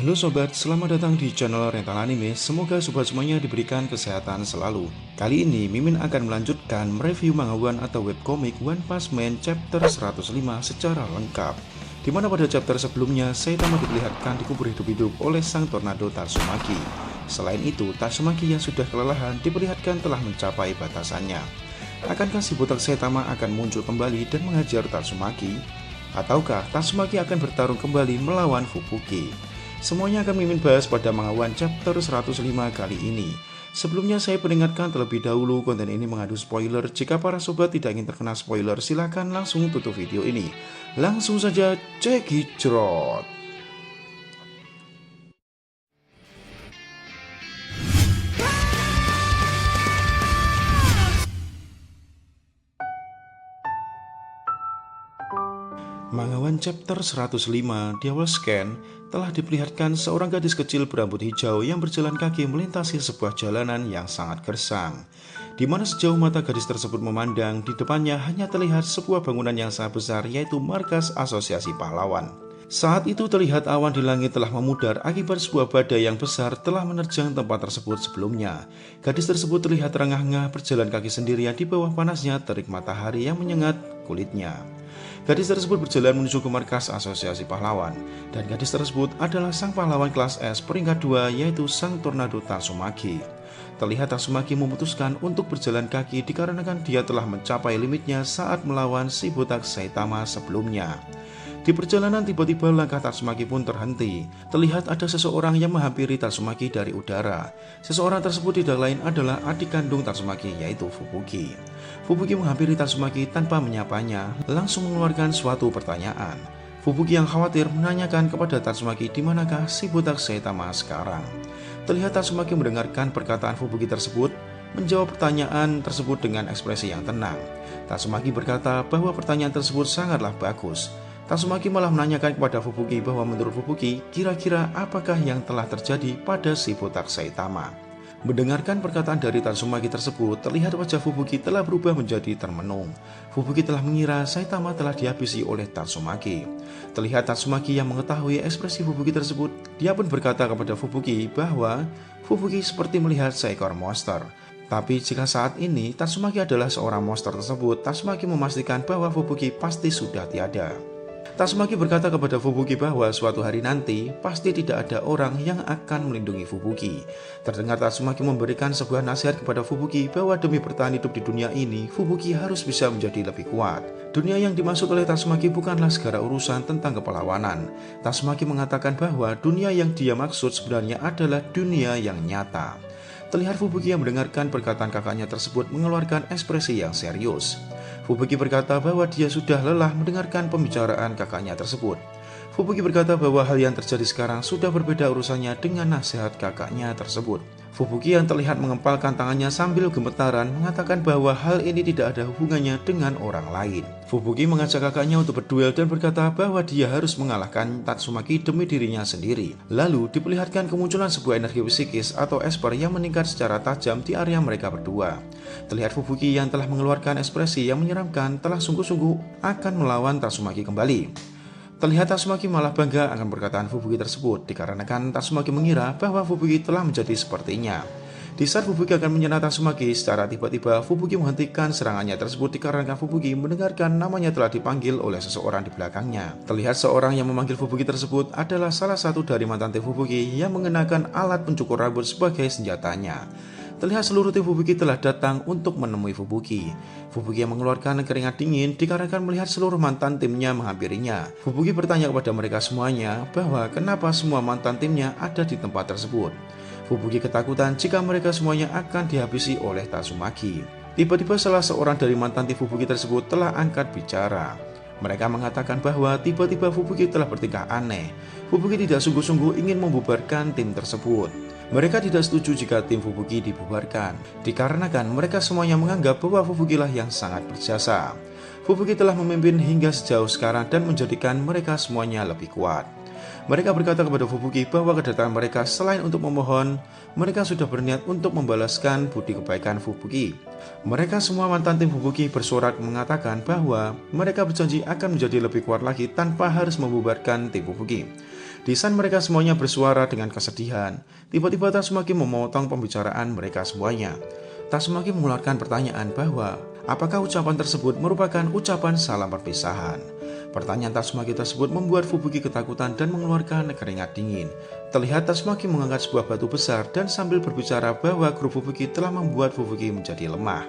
Halo sobat, selamat datang di channel Rental Anime. Semoga sobat semuanya diberikan kesehatan selalu. Kali ini Mimin akan melanjutkan mereview manga One atau webcomic One Punch Man chapter 105 secara lengkap. Dimana pada chapter sebelumnya Saitama diperlihatkan dikubur hidup-hidup oleh sang tornado Tatsumaki. Selain itu, Tatsumaki yang sudah kelelahan diperlihatkan telah mencapai batasannya. Akankah si botak Saitama akan muncul kembali dan menghajar Tatsumaki? Ataukah Tatsumaki akan bertarung kembali melawan Fubuki? Semuanya akan Mimin bahas pada manga One chapter 105 kali ini. Sebelumnya saya peringatkan terlebih dahulu, konten ini mengandung spoiler. Jika para sobat tidak ingin terkena spoiler, silahkan langsung tutup video ini. Langsung saja cekicrot. Manga One chapter 105 di awal scan telah diperlihatkan seorang gadis kecil berambut hijau yang berjalan kaki melintasi sebuah jalanan yang sangat gersang. Di mana sejauh mata gadis tersebut memandang, di depannya hanya terlihat sebuah bangunan yang sangat besar, yaitu markas Asosiasi Pahlawan. Saat itu terlihat awan di langit telah memudar akibat sebuah badai yang besar telah menerjang tempat tersebut sebelumnya. Gadis tersebut terlihat terengah-engah berjalan kaki sendirian di bawah panasnya terik matahari yang menyengat kulitnya. Gadis tersebut berjalan menuju ke markas Asosiasi Pahlawan, dan gadis tersebut adalah sang pahlawan kelas S peringkat 2, yaitu sang tornado Tatsumaki. Terlihat Tatsumaki memutuskan untuk berjalan kaki dikarenakan dia telah mencapai limitnya saat melawan si botak Saitama sebelumnya. Di perjalanan tiba-tiba langkah Tatsumaki pun terhenti. Terlihat ada seseorang yang menghampiri Tatsumaki dari udara. Seseorang tersebut tidak lain adalah adik kandung Tatsumaki, yaitu Fubuki. Fubuki menghampiri Tatsumaki tanpa menyapanya, langsung mengeluarkan suatu pertanyaan. Fubuki yang khawatir menanyakan kepada Tatsumaki di manakah si botak Saitama sekarang. Terlihat Tatsumaki mendengarkan perkataan Fubuki tersebut, menjawab pertanyaan tersebut dengan ekspresi yang tenang. Tatsumaki berkata bahwa pertanyaan tersebut sangatlah bagus. Tatsumaki malah menanyakan kepada Fubuki bahwa menurut Fubuki, kira-kira apakah yang telah terjadi pada si botak Saitama. Mendengarkan perkataan dari Tatsumaki tersebut, terlihat wajah Fubuki telah berubah menjadi termenung. Fubuki telah mengira Saitama telah dihabisi oleh Tatsumaki. Terlihat Tatsumaki yang mengetahui ekspresi Fubuki tersebut, dia pun berkata kepada Fubuki bahwa Fubuki seperti melihat seekor monster. Tapi jika saat ini Tatsumaki adalah seorang monster tersebut, Tatsumaki memastikan bahwa Fubuki pasti sudah tiada. Tatsumaki berkata kepada Fubuki bahwa suatu hari nanti pasti tidak ada orang yang akan melindungi Fubuki. Terdengar Tatsumaki memberikan sebuah nasihat kepada Fubuki bahwa demi bertahan hidup di dunia ini, Fubuki harus bisa menjadi lebih kuat. Dunia yang dimaksud oleh Tatsumaki bukanlah segala urusan tentang kepelawanan. Tatsumaki mengatakan bahwa dunia yang dia maksud sebenarnya adalah dunia yang nyata. Terlihat Fubuki yang mendengarkan perkataan kakaknya tersebut mengeluarkan ekspresi yang serius. Fubuki berkata bahwa dia sudah lelah mendengarkan pembicaraan kakaknya tersebut. Fubuki berkata bahwa hal yang terjadi sekarang sudah berbeda urusannya dengan nasihat kakaknya tersebut. Fubuki yang terlihat mengepalkan tangannya sambil gemetaran mengatakan bahwa hal ini tidak ada hubungannya dengan orang lain. Fubuki mengajak kakaknya untuk berduel dan berkata bahwa dia harus mengalahkan Tatsumaki demi dirinya sendiri. Lalu diperlihatkan kemunculan sebuah energi psikis atau esper yang meningkat secara tajam di area mereka berdua. Terlihat Fubuki yang telah mengeluarkan ekspresi yang menyeramkan telah sungguh-sungguh akan melawan Tatsumaki kembali. Terlihat Tatsumaki malah bangga akan perkataan Fubuki tersebut, dikarenakan Tatsumaki mengira bahwa Fubuki telah menjadi sepertinya. Di saat Fubuki akan menyerang Tatsumaki, secara tiba-tiba Fubuki menghentikan serangannya tersebut dikarenakan Fubuki mendengarkan namanya telah dipanggil oleh seseorang di belakangnya. Terlihat seorang yang memanggil Fubuki tersebut adalah salah satu dari mantan tim Fubuki yang mengenakan alat pencukur rambut sebagai senjatanya. Terlihat seluruh tim Fubuki telah datang untuk menemui Fubuki. Fubuki yang mengeluarkan keringat dingin dikarenakan melihat seluruh mantan timnya menghampirinya. Fubuki bertanya kepada mereka semuanya bahwa kenapa semua mantan timnya ada di tempat tersebut. Fubuki ketakutan jika mereka semuanya akan dihabisi oleh Tatsumaki. Tiba-tiba salah seorang dari mantan tim Fubuki tersebut telah angkat bicara. Mereka mengatakan bahwa tiba-tiba Fubuki telah bertingkah aneh. Fubuki tidak sungguh-sungguh ingin membubarkan tim tersebut. Mereka tidak setuju jika tim Fubuki dibubarkan, dikarenakan mereka semuanya menganggap bahwa Fubuki lah yang sangat berjasa. Fubuki telah memimpin hingga sejauh sekarang dan menjadikan mereka semuanya lebih kuat. Mereka berkata kepada Fubuki bahwa kedatangan mereka selain untuk memohon, mereka sudah berniat untuk membalaskan budi kebaikan Fubuki. Mereka semua mantan tim Fubuki bersorak mengatakan bahwa mereka berjanji akan menjadi lebih kuat lagi tanpa harus membubarkan tim Fubuki. Di saat mereka semuanya bersuara dengan kesedihan, tiba-tiba Tatsumaki memotong pembicaraan mereka semuanya. Tatsumaki mengeluarkan pertanyaan bahwa apakah ucapan tersebut merupakan ucapan salam perpisahan. Pertanyaan Tatsumaki tersebut membuat Fubuki ketakutan dan mengeluarkan keringat dingin. Terlihat Tatsumaki mengangkat sebuah batu besar dan sambil berbicara bahwa grup Fubuki telah membuat Fubuki menjadi lemah.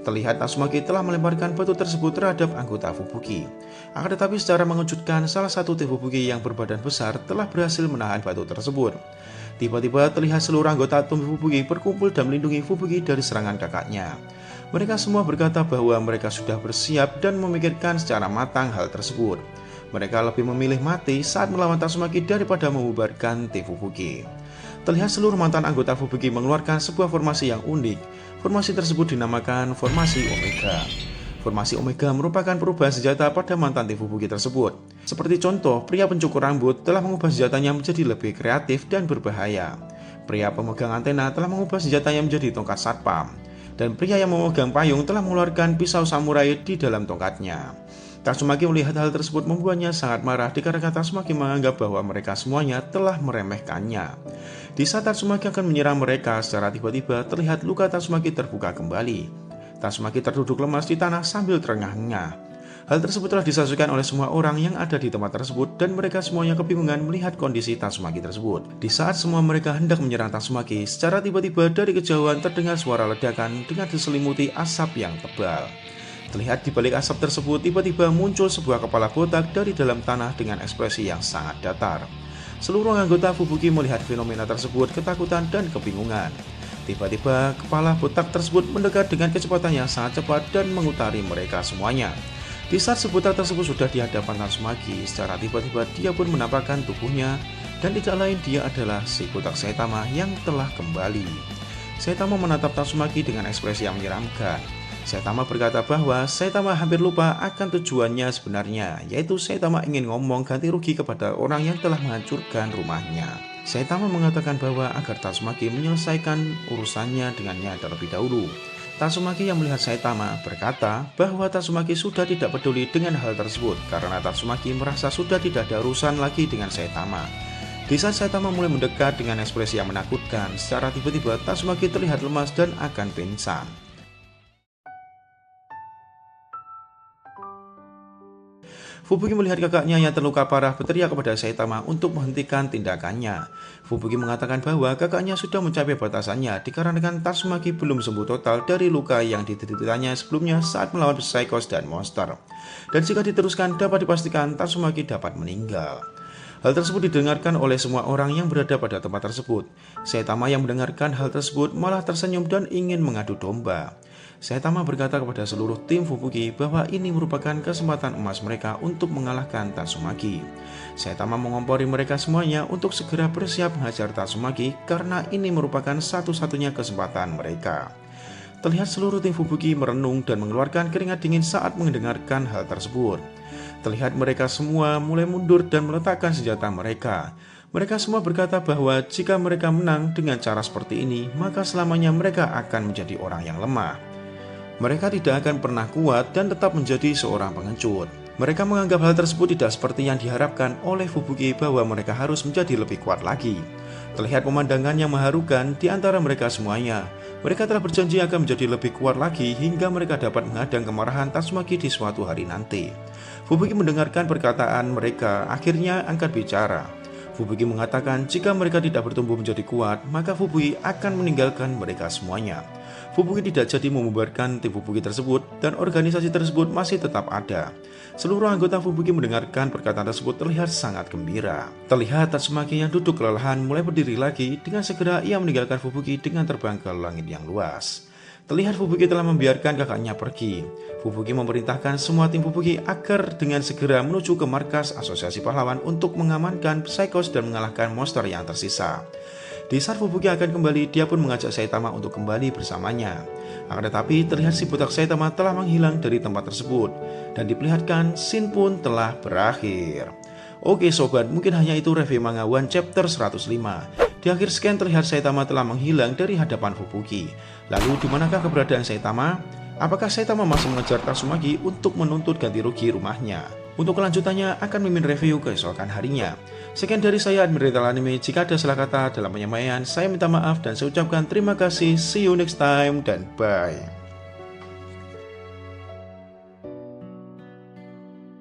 Terlihat Tatsumaki telah melemparkan batu tersebut terhadap anggota Fubuki. Akan tetapi secara mengejutkan, salah satu tim Fubuki yang berbadan besar telah berhasil menahan batu tersebut. Tiba-tiba terlihat seluruh anggota tim Fubuki berkumpul dan melindungi Fubuki dari serangan kakaknya. Mereka semua berkata bahwa mereka sudah bersiap dan memikirkan secara matang hal tersebut. Mereka lebih memilih mati saat melawan Tatsumaki daripada membubarkan tim Fubuki. Terlihat seluruh mantan anggota Fubuki mengeluarkan sebuah formasi yang unik. Formasi tersebut dinamakan formasi Omega. Formasi Omega merupakan perubahan senjata pada mantan tim Fubuki tersebut. Seperti contoh, pria pencukur rambut telah mengubah senjatanya menjadi lebih kreatif dan berbahaya. Pria pemegang antena telah mengubah senjatanya menjadi tongkat satpam. Dan pria yang memegang payung telah mengeluarkan pisau samurai di dalam tongkatnya. Tatsumaki melihat hal tersebut membuatnya sangat marah dikarenakan Tatsumaki menganggap bahwa mereka semuanya telah meremehkannya. Di saat Tatsumaki akan menyerang mereka, secara tiba-tiba terlihat luka Tatsumaki terbuka kembali. Tatsumaki terduduk lemas di tanah sambil terengah-engah. Hal tersebut telah disaksikan oleh semua orang yang ada di tempat tersebut dan mereka semuanya kebingungan melihat kondisi Tatsumaki tersebut. Di saat semua mereka hendak menyerang Tatsumaki, secara tiba-tiba dari kejauhan terdengar suara ledakan dengan diselimuti asap yang tebal. Terlihat di balik asap tersebut tiba-tiba muncul sebuah kepala botak dari dalam tanah dengan ekspresi yang sangat datar. Seluruh anggota Fubuki melihat fenomena tersebut ketakutan dan kebingungan. Tiba-tiba kepala botak tersebut mendekat dengan kecepatan yang sangat cepat dan mengutari mereka semuanya. Di saat sebutan tersebut sudah di hadapan Tatsumaki, secara tiba-tiba dia pun menampakkan tubuhnya dan tidak lain dia adalah si botak Saitama yang telah kembali. Saitama menatap Tatsumaki dengan ekspresi yang menyeramkan. Saitama berkata bahwa Saitama hampir lupa akan tujuannya sebenarnya, yaitu Saitama ingin ngomong ganti rugi kepada orang yang telah menghancurkan rumahnya. Saitama mengatakan bahwa agar Tatsumaki menyelesaikan urusannya dengannya terlebih dahulu. Tatsumaki yang melihat Saitama berkata bahwa Tatsumaki sudah tidak peduli dengan hal tersebut karena Tatsumaki merasa sudah tidak ada urusan lagi dengan Saitama. Di saat Saitama mulai mendekat dengan ekspresi yang menakutkan, secara tiba-tiba Tatsumaki terlihat lemas dan akan pingsan. Fubuki melihat kakaknya yang terluka parah berteriak kepada Saitama untuk menghentikan tindakannya. Fubuki mengatakan bahwa kakaknya sudah mencapai batasannya dikarenakan Tatsumaki belum sembuh total dari luka yang dideritanya sebelumnya saat melawan Psychos dan monster. Dan jika diteruskan dapat dipastikan Tatsumaki dapat meninggal. Hal tersebut didengarkan oleh semua orang yang berada pada tempat tersebut. Saitama yang mendengarkan hal tersebut malah tersenyum dan ingin mengadu domba. Saitama berkata kepada seluruh tim Fubuki bahwa ini merupakan kesempatan emas mereka untuk mengalahkan Tatsumaki. Saitama mengompori mereka semuanya untuk segera bersiap menghajar Tatsumaki karena ini merupakan satu-satunya kesempatan mereka. Terlihat seluruh tim Fubuki merenung dan mengeluarkan keringat dingin saat mendengarkan hal tersebut. Terlihat mereka semua mulai mundur dan meletakkan senjata mereka. Mereka semua berkata bahwa jika mereka menang dengan cara seperti ini, maka selamanya mereka akan menjadi orang yang lemah. Mereka tidak akan pernah kuat dan tetap menjadi seorang pengecut. Mereka menganggap hal tersebut tidak seperti yang diharapkan oleh Fubuki bahwa mereka harus menjadi lebih kuat lagi. Terlihat pemandangan yang mengharukan di antara mereka semuanya. Mereka telah berjanji akan menjadi lebih kuat lagi hingga mereka dapat menghadang kemarahan Tatsumaki di suatu hari nanti. Fubuki mendengarkan perkataan mereka, akhirnya angkat bicara. Fubuki mengatakan jika mereka tidak bertumbuh menjadi kuat, maka Fubuki akan meninggalkan mereka semuanya. Fubuki tidak jadi membubarkan tim Fubuki tersebut dan organisasi tersebut masih tetap ada. Seluruh anggota Fubuki mendengarkan perkataan tersebut terlihat sangat gembira. Terlihat Tatsumaki yang duduk kelelahan mulai berdiri lagi, dengan segera ia meninggalkan Fubuki dengan terbang ke langit yang luas. Terlihat Fubuki telah membiarkan kakaknya pergi. Fubuki memerintahkan semua tim Fubuki agar dengan segera menuju ke markas asosiasi pahlawan untuk mengamankan Psychos dan mengalahkan monster yang tersisa. Di saat Fubuki akan kembali, dia pun mengajak Saitama untuk kembali bersamanya. Akan tetapi terlihat si botak Saitama telah menghilang dari tempat tersebut dan diperlihatkan scene pun telah berakhir. Oke sobat, mungkin hanya itu review manga One Chapter 105. Di akhir scan terlihat Saitama telah menghilang dari hadapan Fubuki. Lalu di manakah keberadaan Saitama? Apakah Saitama masih mengejar Tatsumaki untuk menuntut ganti rugi rumahnya? Untuk kelanjutannya akan mimin review keesokan harinya. Sekian dari saya, Admin Retail Anime. Jika ada salah kata dalam penyampaian, saya minta maaf dan saya ucapkan terima kasih. See you next time dan bye.